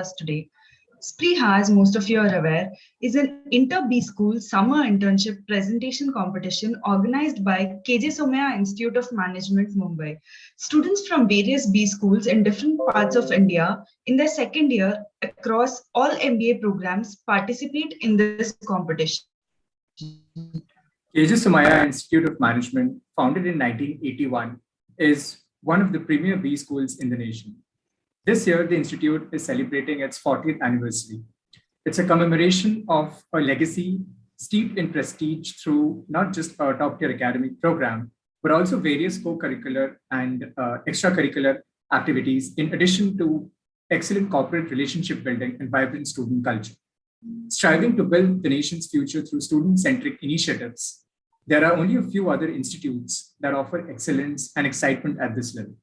us today. SPRIHA, as most of you are aware, is an inter-B school summer internship presentation competition organized by KJ Somaiya Institute of Management, Mumbai. Students from various B schools in different parts of India in their second year across all MBA programs participate in this competition. KJ Somaiya Institute of Management, founded in 1981, is one of the premier B schools in the nation. This year, the institute is celebrating its 40th anniversary. It's a commemoration of a legacy steeped in prestige through not just a top-tier academic program, but also various co-curricular and extracurricular activities, in addition to excellent corporate relationship building and vibrant student culture. Striving to build the nation's future through student-centric initiatives, there are only a few other institutes that offer excellence and excitement at this level.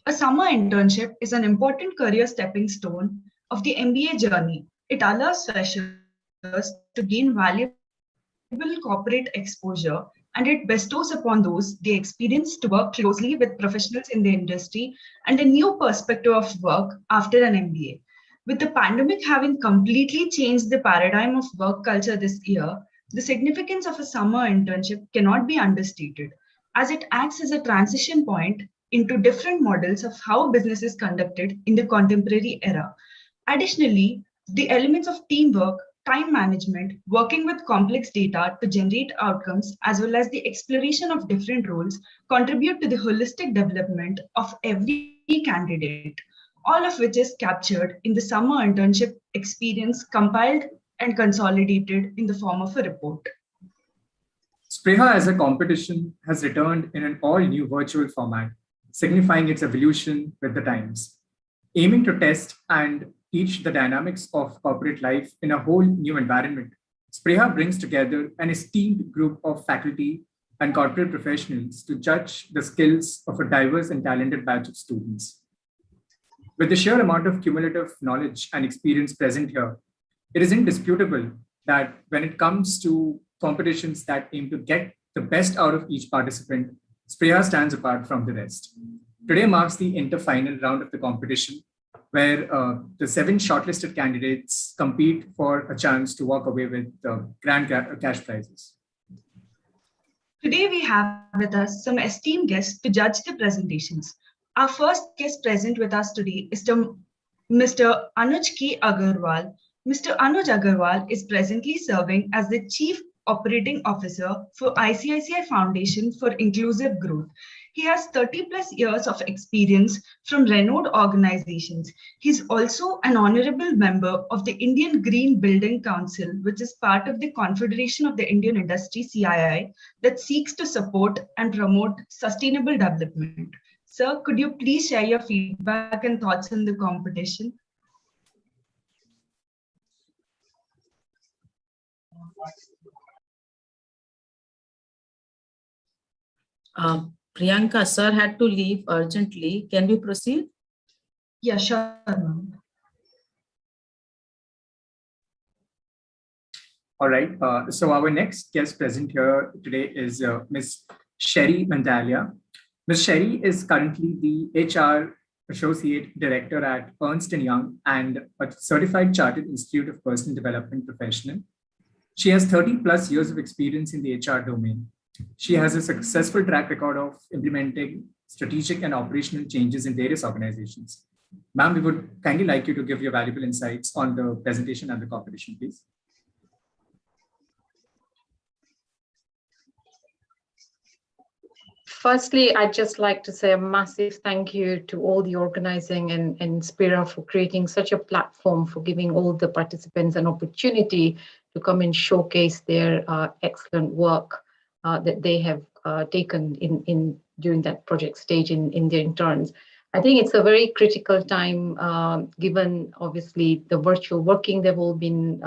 A summer internship is an important career stepping stone of the MBA journey. It allows freshers to gain valuable corporate exposure, and it bestows upon those the experience to work closely with professionals in the industry and a new perspective of work after an MBA. With the pandemic having completely changed the paradigm of work culture this year, the significance of a summer internship cannot be understated, as it acts as a transition point into different models of how business is conducted in the contemporary era. Additionally, the elements of teamwork, time management, working with complex data to generate outcomes, as well as the exploration of different roles, contribute to the holistic development of every candidate, all of which is captured in the summer internship experience, compiled and consolidated in the form of a report. SPRIHA as a competition has returned in an all-new virtual format, signifying its evolution with the times. Aiming to test and teach the dynamics of corporate life in a whole new environment, SPRIHA brings together an esteemed group of faculty and corporate professionals to judge the skills of a diverse and talented batch of students. With the sheer amount of cumulative knowledge and experience present here, it is indisputable that when it comes to competitions that aim to get the best out of each participant, SPRIHA stands apart from the rest. Today marks the inter-final round of the competition, where the 7 shortlisted candidates compete for a chance to walk away with grand cash prizes. Today we have with us some esteemed guests to judge the presentations. Our first guest present with us today is Mr. Anuj K. Agarwal. Mr. Anuj Agarwal is presently serving as the Chief Operating Officer for ICICI Foundation for Inclusive Growth. He has 30+ years of experience from renowned organizations. He's also an honorable member of the Indian Green Building Council, which is part of the Confederation of the Indian Industry, CII, that seeks to support and promote sustainable development. Sir, could you please share your feedback and thoughts on the competition? Priyanka, sir had to leave urgently. Can we proceed? Yeah, sure, ma'am. All right. So our next guest present here today is Ms. Sheri Mandalia. Ms. Sheri is currently the HR Associate Director at Ernst & Young and a Certified Chartered Institute of Personal Development Professional. She has 30+ years of experience in the HR domain. She has a successful track record of implementing strategic and operational changes in various organizations. Ma'am, we would kindly like you to give your valuable insights on the presentation and the competition, please. Firstly, I'd just like to say a massive thank you to all the organizing and SPRIHA for creating such a platform, for giving all the participants an opportunity to come and showcase their excellent work that they have taken during that project stage in their interns. I think it's a very critical time, given obviously the virtual working they've all been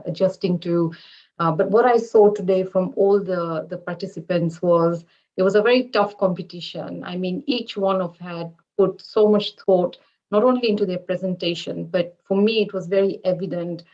adjusting to. But what I saw today from all the participants was, it was a very tough competition. I mean, each one of had put so much thought, not only into their presentation, but for me, it was very evident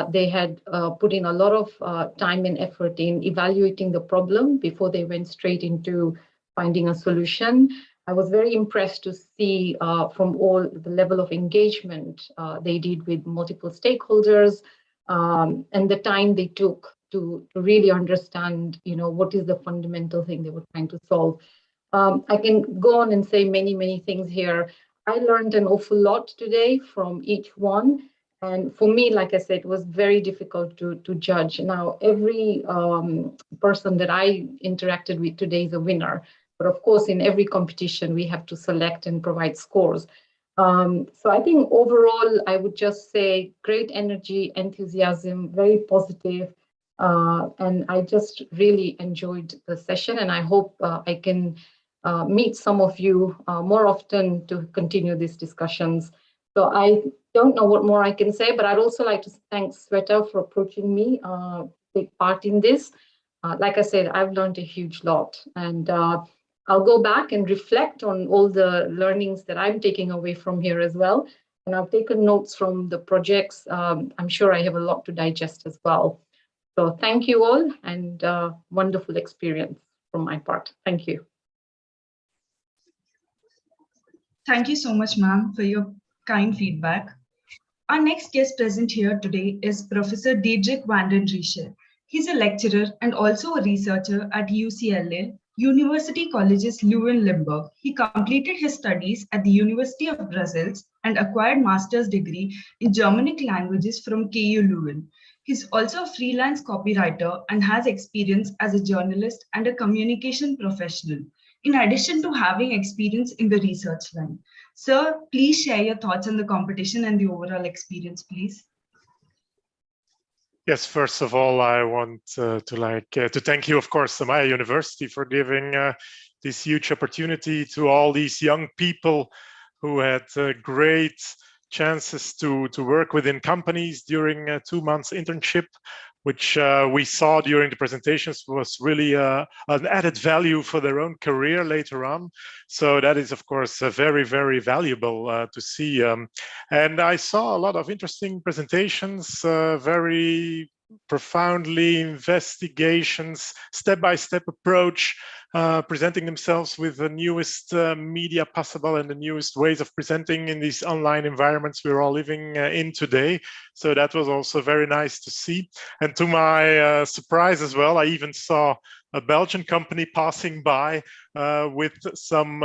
they had put in a lot of time and effort in evaluating the problem before they went straight into finding a solution. I was very impressed to see from all the level of engagement they did with multiple stakeholders, and the time they took to really understand, what is the fundamental thing they were trying to solve. I can go on and say many, many things here. I learned an awful lot today from each one. And for me, like I said, it was very difficult to judge. Now, every person that I interacted with today is a winner. But of course, in every competition, we have to select and provide scores. So I think overall, I would just say great energy, enthusiasm, very positive. And I just really enjoyed the session. And I hope I can meet some of you more often to continue these discussions. So I don't know what more I can say, but I'd also like to thank Sweta for approaching me, take part in this. Like I said, I've learned a huge lot, and I'll go back and reflect on all the learnings that I'm taking away from here as well. And I've taken notes from the projects. I'm sure I have a lot to digest as well. So thank you all, and wonderful experience from my part. Thank you. Thank you so much, ma'am, for your kind feedback. Our next guest present here today is Professor Diederik Vandendriessche. He's a lecturer and also a researcher at UCLA, University Colleges Leuven-Limburg. He completed his studies at the University of Brussels and acquired master's degree in Germanic languages from KU Leuven. He's also a freelance copywriter and has experience as a journalist and a communication professional, in addition to having experience in the research line. Sir, please share your thoughts on the competition and the overall experience, please. Yes, first of all, I want to thank you, of course, Somaiya University for giving this huge opportunity to all these young people who had great chances to work within companies during a 2 months internship, which we saw during the presentations was really an added value for their own career later on. So that is, of course, very, very valuable to see. And I saw a lot of interesting presentations, very profoundly investigations, step-by-step approach, presenting themselves with the newest media possible and the newest ways of presenting in these online environments we're all living in today. So that was also very nice to see. And to my surprise as well, I even saw a Belgian company passing by with some,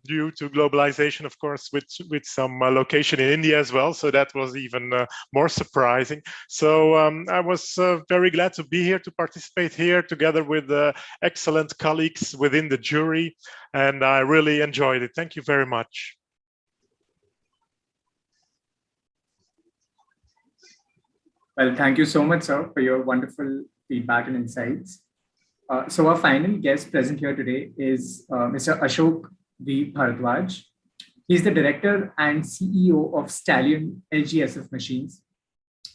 due to globalization, of course, with some location in India as well. So that was even more surprising. So I was very glad to be here, to participate here together with excellent colleagues within the jury. And I really enjoyed it. Thank you very much. Well, thank you so much, sir, for your wonderful feedback and insights. So our final guest present here today is Mr. Ashok V. Bharadwaj. He's the director and CEO of Stallion LGSF machines.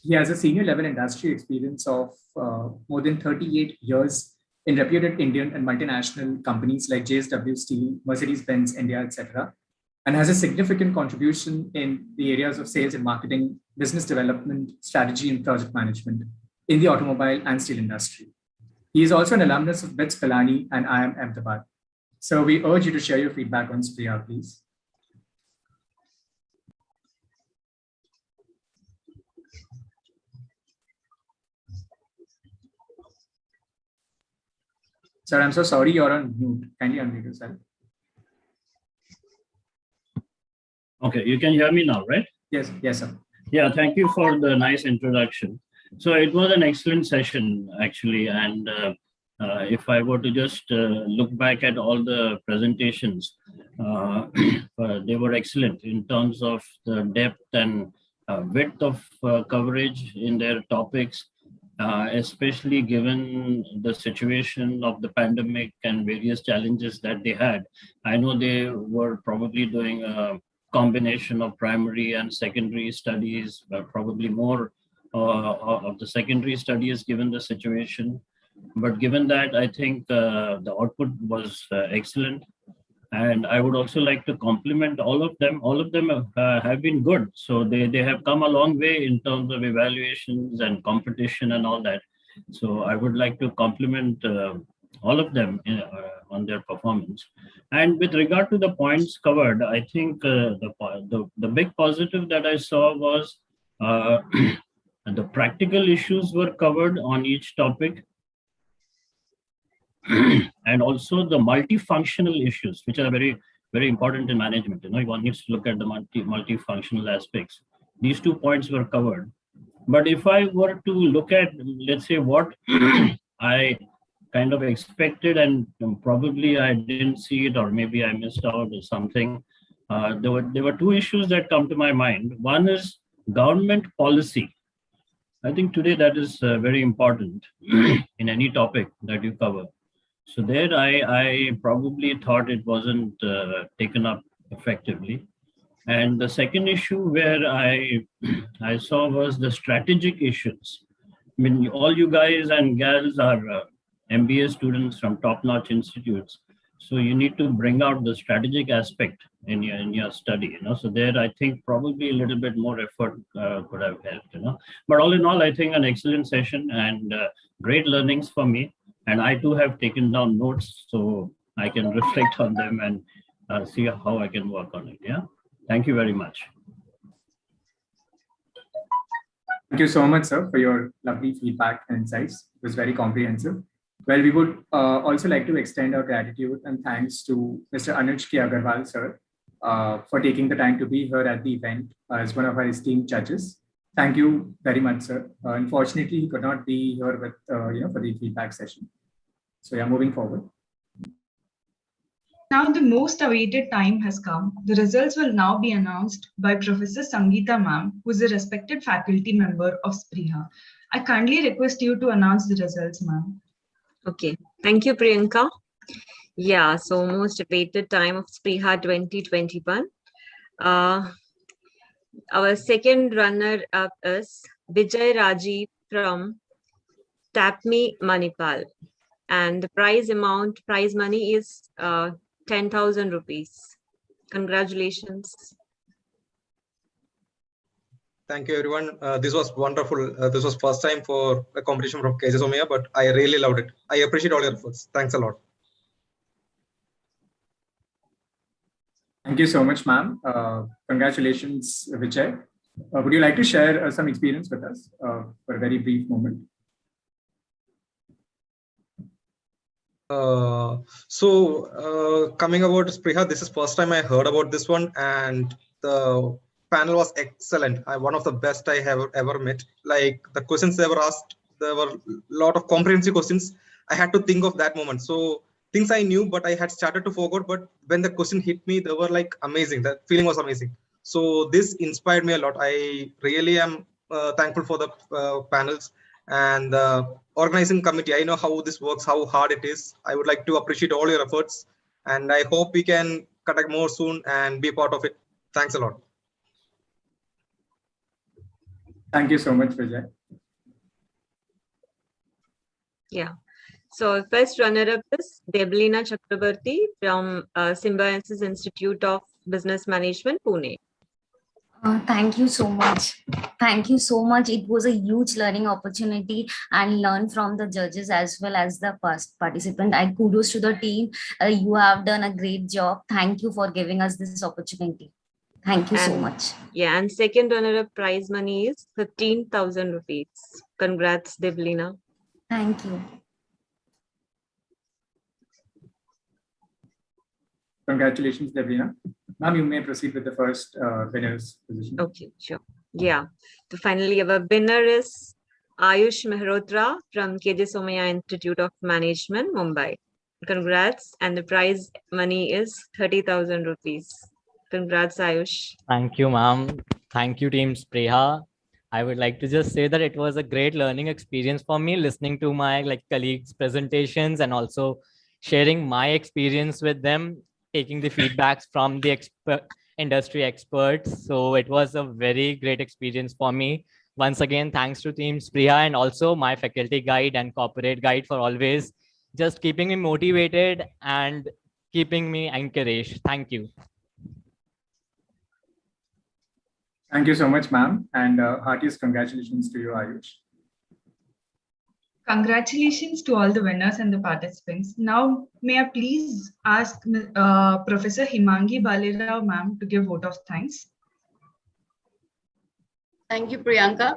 He has a senior level industry experience of more than 38 years in reputed Indian and multinational companies like JSW Steel, Mercedes-Benz India, etc., and has a significant contribution in the areas of sales and marketing, business development, strategy, and project management in the automobile and steel industry. He is also an alumnus of BITS Pilani and IIM Ahmedabad. So we urge you to share your feedback on SPRIHA, please. Sir, I'm so sorry you're on mute. Kindly unmute yourself. Okay, you can hear me now, right? Yes, yes, sir. Yeah, thank you for the nice introduction. So it was an excellent session, actually. And if I were to just look back at all the presentations, they were excellent in terms of the depth and width of coverage in their topics, especially given the situation of the pandemic and various challenges that they had. I know they were probably doing a combination of primary and secondary studies, probably more of the secondary studies given the situation. But given that, I think the output was excellent. And I would also like to compliment all of them. All of them have been good. So they have come a long way in terms of evaluations and competition and all that. So I would like to compliment all of them on their performance. And with regard to the points covered, I think the big positive that I saw was the practical issues were covered on each topic, and also the multifunctional issues, which are very, very important in management. One needs to look at the multifunctional aspects. These 2 points were covered. But if I were to look at, let's say, what I kind of expected and probably I didn't see it, or maybe I missed out or something, there were 2 issues that come to my mind. One is government policy. I think today that is very important in any topic that you cover. So there I probably thought it wasn't taken up effectively. And the second issue where I saw was the strategic issues. I mean, all you guys and gals are MBA students from top-notch institutes. So you need to bring out the strategic aspect in your study, So there, I think probably a little bit more effort could have helped, But all in all, I think an excellent session and great learnings for me. And I too have taken down notes so I can reflect on them and see how I can work on it. Yeah. Thank you very much. Thank you so much, sir, for your lovely feedback and insights. It was very comprehensive. Well, we would also like to extend our gratitude and thanks to Mr. Anuj Agarwal, sir, for taking the time to be here at the event as one of our esteemed judges. Thank you very much, sir. Unfortunately, he could not be here with, for the feedback session. So yeah, moving forward. Now the most awaited time has come. The results will now be announced by Professor Sangeeta ma'am, who is a respected faculty member of SPRIHA. I kindly request you to announce the results, ma'am. Okay, thank you, Priyanka. Yeah, so most awaited time of SPRIHA 2021. Our second runner-up is Vijay Rajiv from Tapmi, Manipal. And the prize money is 10,000 rupees. Congratulations. Thank you, everyone. This was wonderful. This was first time for a competition from KJ Somaiya, but I really loved it. I appreciate all your efforts. Thanks a lot. Thank you so much, ma'am. Congratulations, Vijay. Would you like to share some experience with us for a very brief moment? Coming about SPRIHA, this is first time I heard about this one, and the panel was excellent. One of the best I have ever met. Like the questions they were asked, there were a lot of comprehensive questions. I had to think of that moment. So things I knew, but I had started to forget. But when the question hit me, they were like amazing. That feeling was amazing. So this inspired me a lot. I really am thankful for the panels and the organizing committee. I know how this works, how hard it is. I would like to appreciate all your efforts, and I hope we can contact more soon and be part of it. Thanks a lot. Thank you so much, Vijay. Yeah. So first runner-up is Deblina Chakrabarti from Symbiosis Institute of Business Management, Pune. Thank you so much. Thank you so much. It was a huge learning opportunity and learn from the judges as well as the past participant. I kudos to the team. You have done a great job. Thank you for giving us this opportunity. Thank you so much. Yeah, and second runner-up prize money is 15,000 rupees. Congrats, Deblina. Thank you. Congratulations, Deblina. Ma'am, you may proceed with the first winner's position. Okay, sure. Yeah. So finally, our winner is Ayush Mehrotra from KJ Somaiya Institute of Management, Mumbai. Congrats. And the prize money is 30,000 rupees. Congrats, Ayush. Thank you, ma'am. Thank you, Team SPRIHA. I would like to just say that it was a great learning experience for me, listening to my colleagues' presentations and also sharing my experience with them, taking the feedbacks from the industry experts. So it was a very great experience for me. Once again, thanks to Team SPRIHA and also my faculty guide and corporate guide for always just keeping me motivated and keeping me encouraged. Thank you. Thank you so much, ma'am. And heartiest congratulations to you, Ayush. Congratulations to all the winners and the participants. Now, may I please ask Professor Himangi Balirao ma'am to give vote of thanks. Thank you, Priyanka.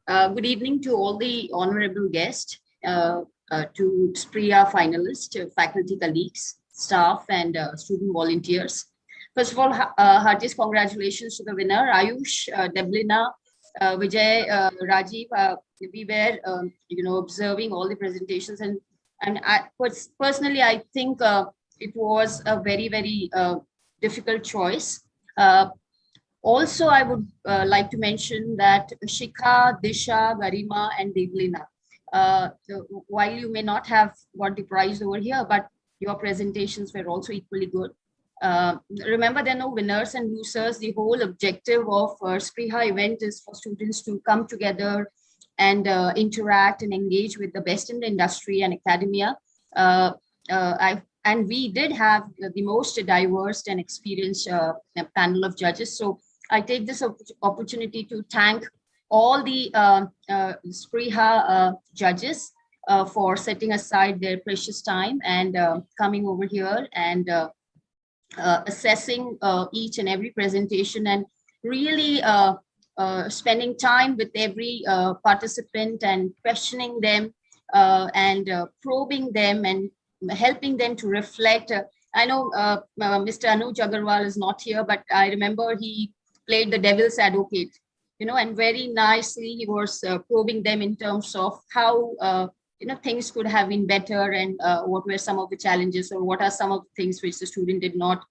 Good evening to all the honorable guests, to SPRIHA finalists, faculty colleagues, staff, and student volunteers. First of all, heartiest congratulations to the winner, Ayush, Deblina, Vijay, Rajiv. We were, observing all the presentations, and personally, I think it was a very, very difficult choice. Also, I would like to mention that Shikha, Disha, Garima, and Deblina, while you may not have got the prize over here, but your presentations were also equally good. Remember, there are no winners and losers. The whole objective of SPRIHA event is for students to come together and interact and engage with the best in the industry and academia. And we did have the most diverse and experienced panel of judges. So I take this opportunity to thank all the SPRIHA judges for setting aside their precious time and coming over here and assessing each and every presentation, and really spending time with every participant and questioning them and probing them and helping them to reflect. I know Mr. Anuj Agarwal is not here, but I remember he played the devil's advocate, and very nicely he was probing them in terms of how things could have been better, and what were some of the challenges, or what are some of the things which the student did not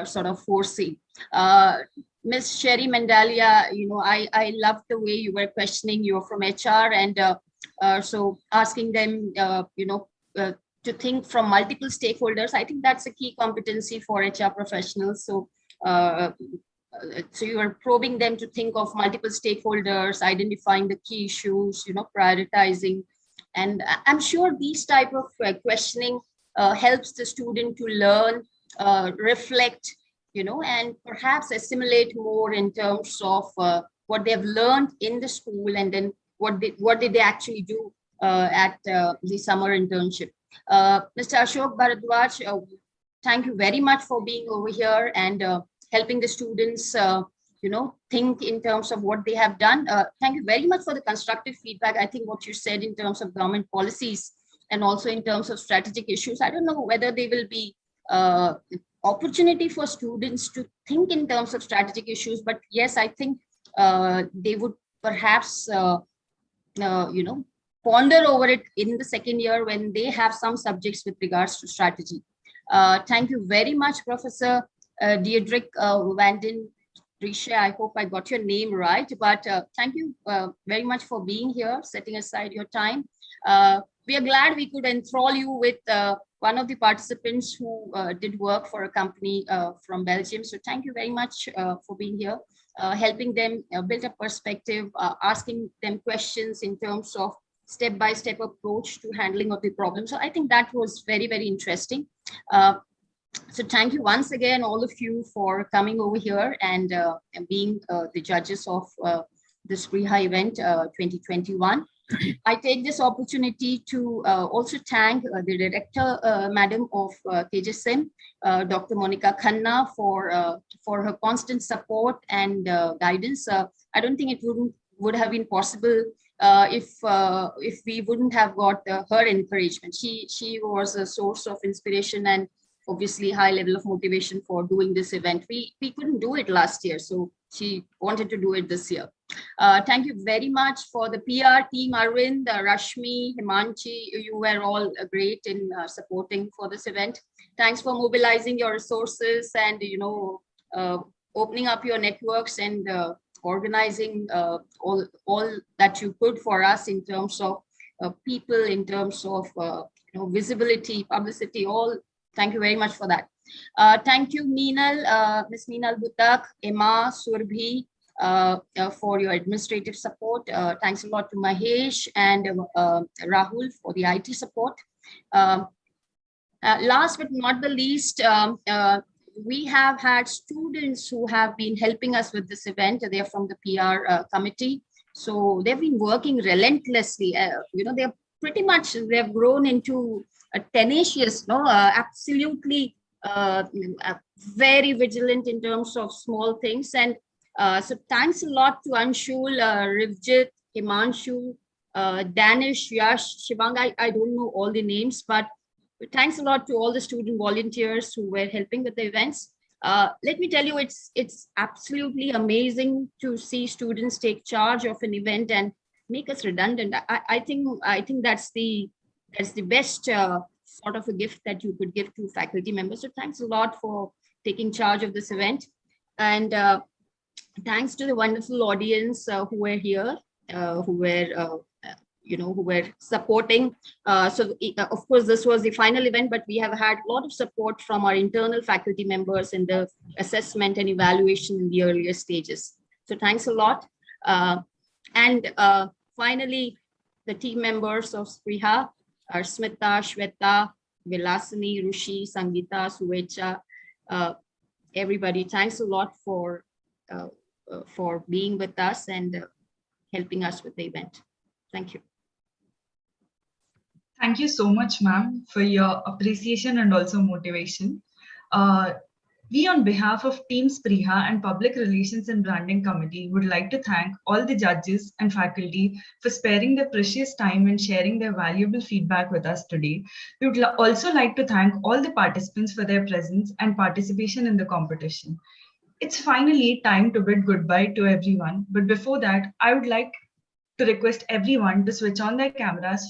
sort of foresee. Miss Sheri Mandalia, I loved the way you were questioning. You're from HR, and so asking them, to think from multiple stakeholders. I think that's a key competency for HR professionals. So, so you are probing them to think of multiple stakeholders, identifying the key issues, prioritizing. And I'm sure these type of questioning helps the student to learn, reflect, and perhaps assimilate more in terms of what they've learned in the school, and then what did they actually do at the summer internship. Mr. Ashok, Bharadwaj, thank you very much for being over here and helping the students think in terms of what they have done. Thank you very much for the constructive feedback. I think what you said in terms of government policies and also in terms of strategic issues, I don't know whether they will be opportunity for students to think in terms of strategic issues, but yes, I think they would perhaps, ponder over it in the second year when they have some subjects with regards to strategy. Thank you very much, Professor Diederik Vandendriessche. I hope I got your name right, but thank you very much for being here, setting aside your time. We are glad we could enthrall you with one of the participants who did work for a company from Belgium. So thank you very much for being here, helping them build a perspective, asking them questions in terms of step-by-step approach to handling of the problem. So I think that was very, very interesting. So thank you once again, all of you, for coming over here and being the judges of the SPRIHA event 2021. I take this opportunity to also thank the director, madam of KJSM, Dr. Monica Khanna, for her constant support and guidance. I don't think it would have been possible if we wouldn't have got her encouragement. She was a source of inspiration and obviously high level of motivation for doing this event. We couldn't do it last year, so she wanted to do it this year. Thank you very much for the PR team, Arvind, Rashmi, Himanchi. You were all great in supporting for this event. Thanks for mobilizing your resources and opening up your networks and organizing all that you could for us in terms of people, in terms of visibility, publicity, all. Thank you very much for that. Thank you, Meenal, Ms. Meenal Butak, Emma, Surbhi, for your administrative support. Thanks a lot to Mahesh and Rahul for the IT support. Last but not the least, we have had students who have been helping us with this event. They're from the PR committee. So they've been working relentlessly. They're pretty much they've grown into a tenacious, absolutely very vigilant in terms of small things. And so thanks a lot to Anshul, Rivjit, Himanshu, Danish, Yash, Shivang. I don't know all the names, but thanks a lot to all the student volunteers who were helping with the events. Let me tell you, it's absolutely amazing to see students take charge of an event and make us redundant. I think that's the best sort of a gift that you could give to faculty members. So thanks a lot for taking charge of this event, and thanks to the wonderful audience who were here, who were supporting. So of course, this was the final event, but we have had a lot of support from our internal faculty members in the assessment and evaluation in the earlier stages. So thanks a lot. And finally, the team members of SPRIHA are Smita, Shweta, Vilasini, Rushi, Sangeeta, Suvecha, everybody. Thanks a lot for being with us and helping us with the event. Thank you. Thank you so much, ma'am, for your appreciation and also motivation. We, on behalf of Team SPRIHA and Public Relations and Branding Committee, would like to thank all the judges and faculty for sparing their precious time and sharing their valuable feedback with us today. We would also like to thank all the participants for their presence and participation in the competition. It's finally time to bid goodbye to everyone, but before that, I would like to request everyone to switch on their cameras for